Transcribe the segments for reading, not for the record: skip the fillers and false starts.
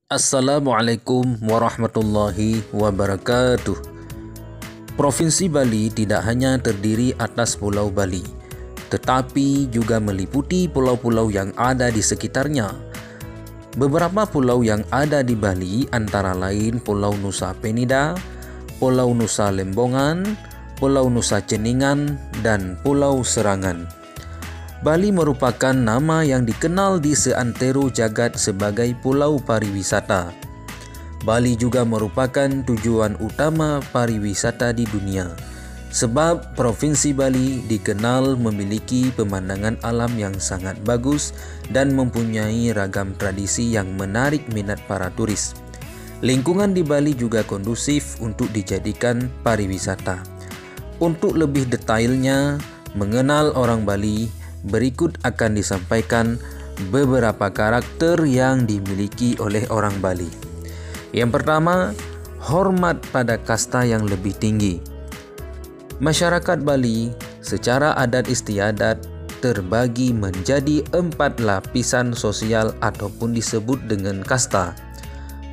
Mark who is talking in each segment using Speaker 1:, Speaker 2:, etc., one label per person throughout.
Speaker 1: Assalamualaikum warahmatullahi wabarakatuh. Provinsi Bali tidak hanya terdiri atas Pulau Bali, tetapi juga meliputi pulau-pulau yang ada di sekitarnya. Beberapa pulau yang ada di Bali antara lain Pulau Nusa Penida, Pulau Nusa Lembongan, Pulau Nusa Ceningan, dan Pulau Serangan. Bali merupakan nama yang dikenal di seantero jagat sebagai pulau pariwisata. Bali juga merupakan tujuan utama pariwisata di dunia, sebab Provinsi Bali dikenal memiliki pemandangan alam yang sangat bagus dan mempunyai ragam tradisi yang menarik minat para turis. Lingkungan di Bali juga kondusif untuk dijadikan pariwisata. Untuk lebih detailnya mengenal orang Bali, berikut akan disampaikan beberapa karakter yang dimiliki oleh orang Bali. Yang pertama, hormat pada kasta yang lebih tinggi. Masyarakat Bali secara adat istiadat terbagi menjadi 4 lapisan sosial ataupun disebut dengan kasta.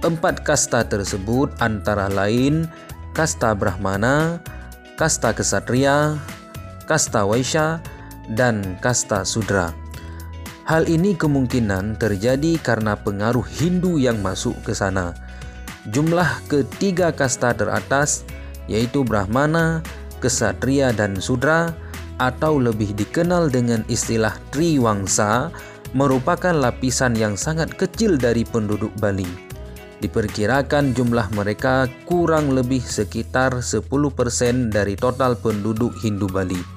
Speaker 1: 4 kasta tersebut antara lain kasta Brahmana, kasta Ksatria, kasta Waisya, dan kasta Sudra. Hal ini kemungkinan terjadi karena pengaruh Hindu yang masuk ke sana. Jumlah ketiga kasta teratas yaitu Brahmana, Ksatria, dan Sudra atau lebih dikenal dengan istilah Triwangsa merupakan lapisan yang sangat kecil dari penduduk Bali. Diperkirakan jumlah mereka kurang lebih sekitar 10% dari total penduduk Hindu Bali.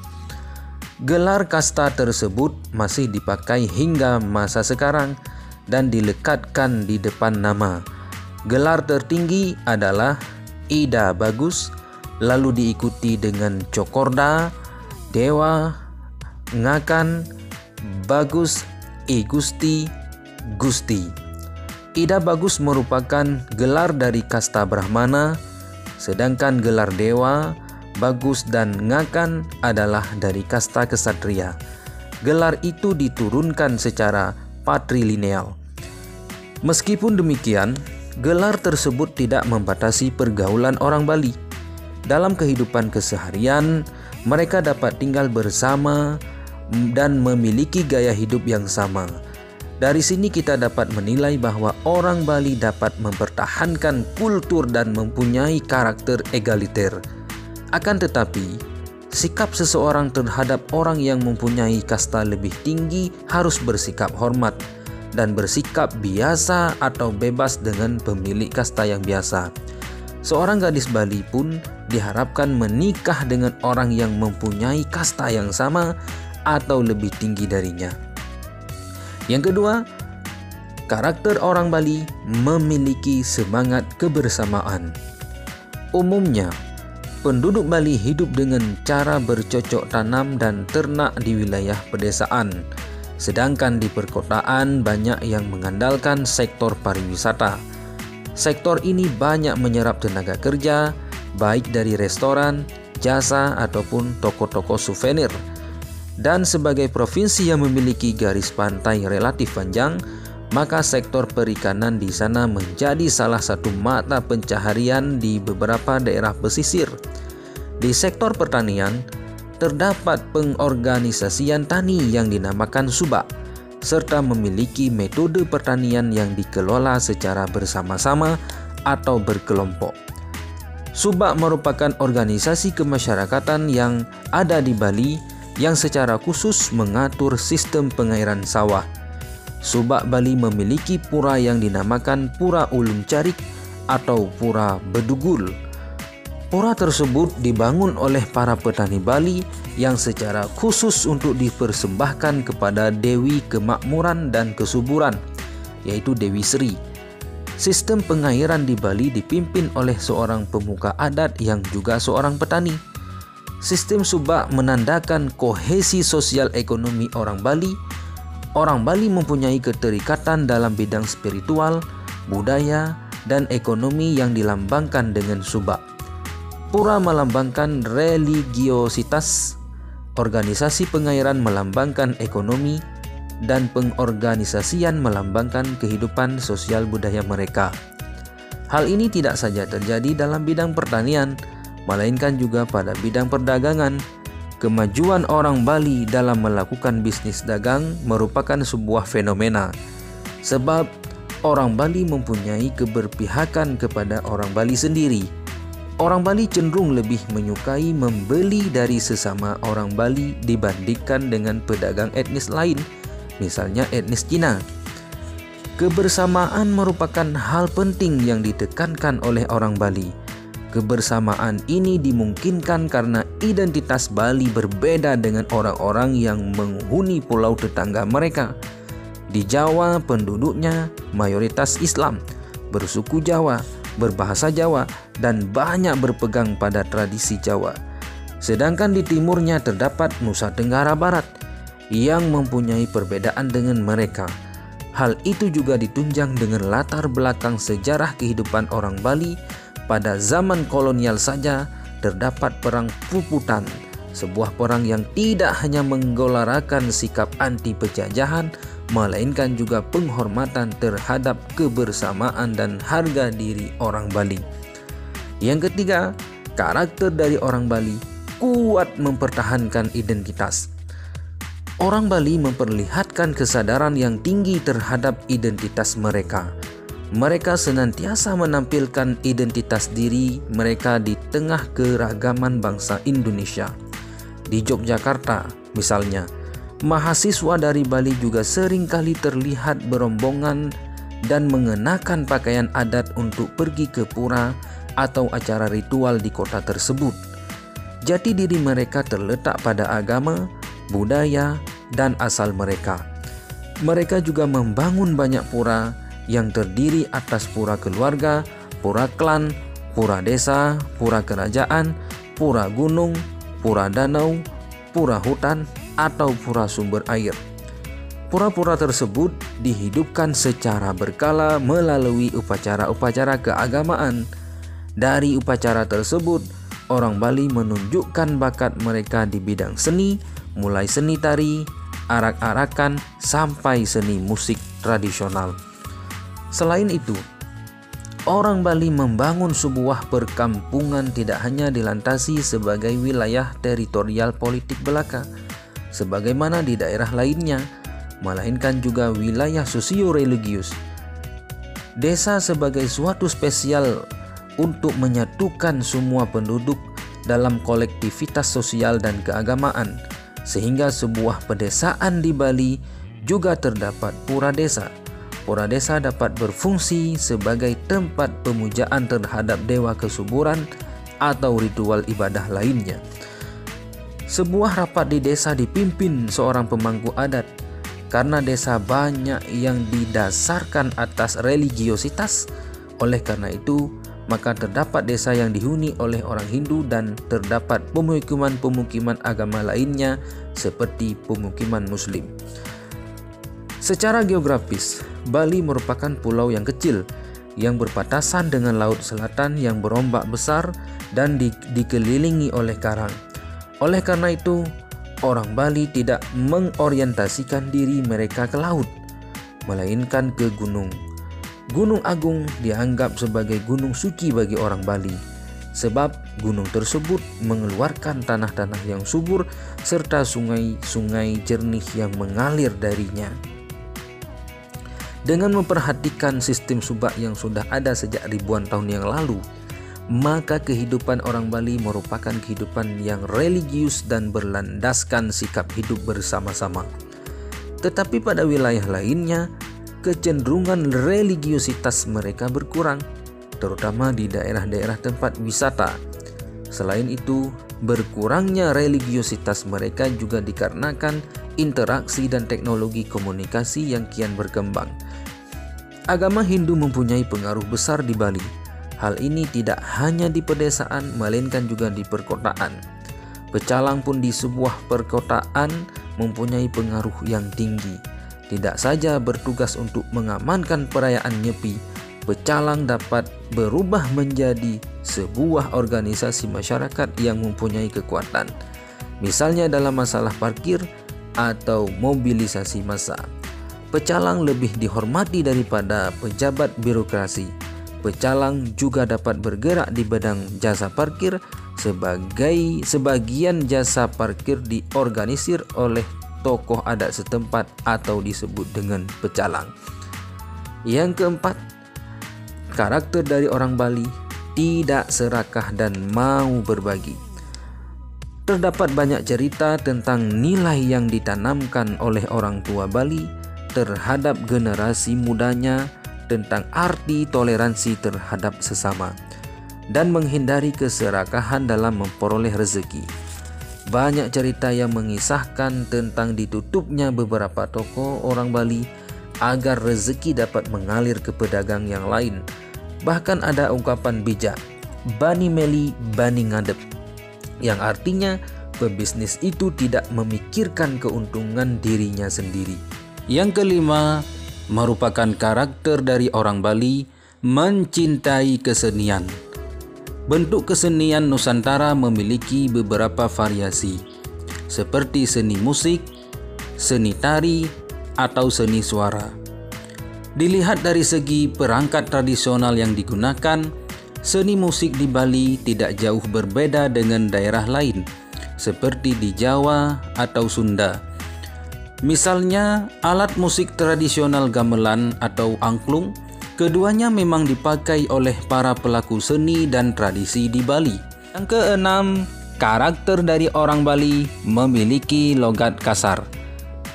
Speaker 1: Gelar kasta tersebut masih dipakai hingga masa sekarang dan dilekatkan di depan nama. Gelar tertinggi adalah Ida Bagus, lalu diikuti dengan Cokorda, Dewa, Ngakan, Bagus, Gusti, Gusti. Ida Bagus merupakan gelar dari kasta Brahmana, sedangkan gelar Dewa, Bagus, dan Ngakan adalah dari kasta Ksatria. Gelar itu diturunkan secara patrilineal. Meskipun demikian, gelar tersebut tidak membatasi pergaulan orang Bali. Dalam kehidupan keseharian, mereka dapat tinggal bersama dan memiliki gaya hidup yang sama. Dari sini kita dapat menilai bahwa orang Bali dapat mempertahankan kultur dan mempunyai karakter egaliter. Akan tetapi, sikap seseorang terhadap orang yang mempunyai kasta lebih tinggi harus bersikap hormat dan bersikap biasa atau bebas dengan pemilik kasta yang biasa. Seorang gadis Bali pun diharapkan menikah dengan orang yang mempunyai kasta yang sama atau lebih tinggi darinya. Yang kedua, karakter orang Bali memiliki semangat kebersamaan. Umumnya, penduduk Bali hidup dengan cara bercocok tanam dan ternak di wilayah pedesaan, sedangkan di perkotaan banyak yang mengandalkan sektor pariwisata. Sektor ini banyak menyerap tenaga kerja, baik dari restoran, jasa, ataupun toko-toko souvenir. Dan sebagai provinsi yang memiliki garis pantai relatif panjang, maka sektor perikanan di sana menjadi salah satu mata pencaharian di beberapa daerah pesisir. Di sektor pertanian, terdapat pengorganisasian tani yang dinamakan Subak, serta memiliki metode pertanian yang dikelola secara bersama-sama atau berkelompok. Subak merupakan organisasi kemasyarakatan yang ada di Bali yang secara khusus mengatur sistem pengairan sawah. Subak Bali memiliki pura yang dinamakan Pura Ulum Carik atau Pura Bedugul. Pura tersebut dibangun oleh para petani Bali yang secara khusus untuk dipersembahkan kepada Dewi Kemakmuran dan Kesuburan, yaitu Dewi Sri. Sistem pengairan di Bali dipimpin oleh seorang pemuka adat yang juga seorang petani. Sistem Subak menandakan kohesi sosial ekonomi orang Bali. Orang Bali mempunyai keterikatan dalam bidang spiritual, budaya, dan ekonomi yang dilambangkan dengan Subak. Pura melambangkan religiositas, organisasi pengairan melambangkan ekonomi, dan pengorganisasian melambangkan kehidupan sosial budaya mereka. Hal ini tidak saja terjadi dalam bidang pertanian, melainkan juga pada bidang perdagangan. Kemajuan orang Bali dalam melakukan bisnis dagang merupakan sebuah fenomena, sebab orang Bali mempunyai keberpihakan kepada orang Bali sendiri. Orang Bali cenderung lebih menyukai membeli dari sesama orang Bali dibandingkan dengan pedagang etnis lain, misalnya etnis Cina. Kebersamaan merupakan hal penting yang ditekankan oleh orang Bali. Kebersamaan ini dimungkinkan karena identitas Bali berbeda dengan orang-orang yang menghuni pulau tetangga mereka. Di Jawa, penduduknya mayoritas Islam, bersuku Jawa, berbahasa Jawa, dan banyak berpegang pada tradisi Jawa. Sedangkan di timurnya terdapat Nusa Tenggara Barat yang mempunyai perbedaan dengan mereka. Hal itu juga ditunjang dengan latar belakang sejarah kehidupan orang Bali. Pada zaman kolonial saja terdapat perang Puputan, sebuah perang yang tidak hanya menggelarakan sikap anti penjajahan, melainkan juga penghormatan terhadap kebersamaan dan harga diri orang Bali. Yang ketiga, karakter dari orang Bali kuat mempertahankan identitas. Orang Bali memperlihatkan kesadaran yang tinggi terhadap identitas mereka. Mereka senantiasa menampilkan identitas diri mereka di tengah keragaman bangsa Indonesia. Di Yogyakarta, misalnya, mahasiswa dari Bali juga seringkali terlihat berombongan dan mengenakan pakaian adat untuk pergi ke pura atau acara ritual di kota tersebut. Jati diri mereka terletak pada agama, budaya, dan asal mereka. Mereka juga membangun banyak pura yang terdiri atas pura keluarga, pura klan, pura desa, pura kerajaan, pura gunung, pura danau, pura hutan, atau pura sumber air. Pura-pura tersebut dihidupkan secara berkala melalui upacara-upacara keagamaan. Dari upacara tersebut, orang Bali menunjukkan bakat mereka di bidang seni, mulai seni tari, arak-arakan, sampai seni musik tradisional. Selain itu, orang Bali membangun sebuah perkampungan tidak hanya dilantasi sebagai wilayah teritorial politik belaka, sebagaimana di daerah lainnya, melainkan juga wilayah sosio-religius. Desa sebagai suatu spesial untuk menyatukan semua penduduk dalam kolektivitas sosial dan keagamaan, sehingga sebuah pedesaan di Bali juga terdapat pura desa. Pura desa dapat berfungsi sebagai tempat pemujaan terhadap dewa kesuburan atau ritual ibadah lainnya. Sebuah rapat di desa dipimpin seorang pemangku adat. Karena desa banyak yang didasarkan atas religiositas, oleh karena itu maka terdapat desa yang dihuni oleh orang Hindu dan terdapat pemukiman-pemukiman agama lainnya seperti pemukiman Muslim. Secara geografis, Bali merupakan pulau yang kecil yang berbatasan dengan Laut Selatan yang berombak besar dan dikelilingi oleh karang. Oleh karena itu, orang Bali tidak mengorientasikan diri mereka ke laut, melainkan ke gunung. Gunung Agung dianggap sebagai gunung suci bagi orang Bali, sebab gunung tersebut mengeluarkan tanah-tanah yang subur serta sungai-sungai jernih yang mengalir darinya. Dengan memperhatikan sistem subak yang sudah ada sejak ribuan tahun yang lalu, maka kehidupan orang Bali merupakan kehidupan yang religius dan berlandaskan sikap hidup bersama-sama. Tetapi pada wilayah lainnya, kecenderungan religiositas mereka berkurang, terutama di daerah-daerah tempat wisata. Selain itu, berkurangnya religiositas mereka juga dikarenakan interaksi dan teknologi komunikasi yang kian berkembang. Agama Hindu mempunyai pengaruh besar di Bali. Hal ini tidak hanya di pedesaan, melainkan juga di perkotaan. Pecalang pun di sebuah perkotaan mempunyai pengaruh yang tinggi. Tidak saja bertugas untuk mengamankan perayaan Nyepi, pecalang dapat berubah menjadi sebuah organisasi masyarakat yang mempunyai kekuatan. Misalnya dalam masalah parkir atau mobilisasi massa. Pecalang lebih dihormati daripada pejabat birokrasi. Pecalang juga dapat bergerak di bidang jasa parkir. Sebagian jasa parkir diorganisir oleh tokoh adat setempat atau disebut dengan pecalang. Yang keempat, karakter dari orang Bali tidak serakah dan mau berbagi. Terdapat banyak cerita tentang nilai yang ditanamkan oleh orang tua Bali terhadap generasi mudanya tentang arti toleransi terhadap sesama dan menghindari keserakahan dalam memperoleh rezeki. Banyak cerita yang mengisahkan tentang ditutupnya beberapa toko orang Bali agar rezeki dapat mengalir ke pedagang yang lain. Bahkan ada ungkapan bijak, Bani Meli Bani Ngadep, yang artinya pebisnis itu tidak memikirkan keuntungan dirinya sendiri. Yang kelima, merupakan karakter dari orang Bali mencintai kesenian. Bentuk kesenian Nusantara memiliki beberapa variasi, seperti seni musik, seni tari, atau seni suara. Dilihat dari segi perangkat tradisional yang digunakan, seni musik di Bali tidak jauh berbeda dengan daerah lain, seperti di Jawa atau Sunda. Misalnya, alat musik tradisional gamelan atau angklung, keduanya memang dipakai oleh para pelaku seni dan tradisi di Bali. Yang keenam, karakter dari orang Bali memiliki logat kasar.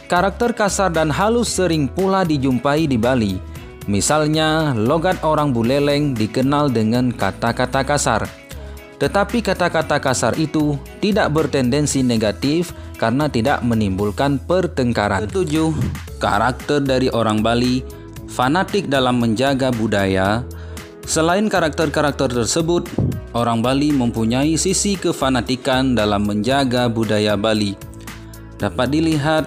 Speaker 1: Karakter kasar dan halus sering pula dijumpai di Bali. Misalnya, logat orang Buleleng dikenal dengan kata-kata kasar. Tetapi kata-kata kasar itu tidak bertendensi negatif karena tidak menimbulkan pertengkaran. Ketujuh, karakter dari orang Bali fanatik dalam menjaga budaya. Selain karakter-karakter tersebut, orang Bali mempunyai sisi kefanatikan dalam menjaga budaya Bali. Dapat dilihat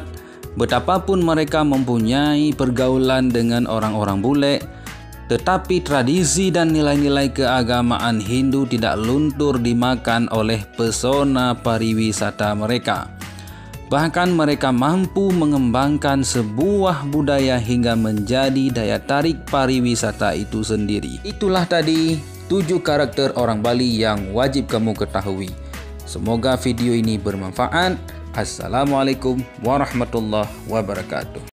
Speaker 1: betapapun mereka mempunyai pergaulan dengan orang-orang bule, tetapi tradisi dan nilai-nilai keagamaan Hindu tidak luntur dimakan oleh pesona pariwisata mereka. Bahkan mereka mampu mengembangkan sebuah budaya hingga menjadi daya tarik pariwisata itu sendiri. Itulah tadi 7 karakter orang Bali yang wajib kamu ketahui. Semoga video ini bermanfaat. Assalamualaikum warahmatullahi wabarakatuh.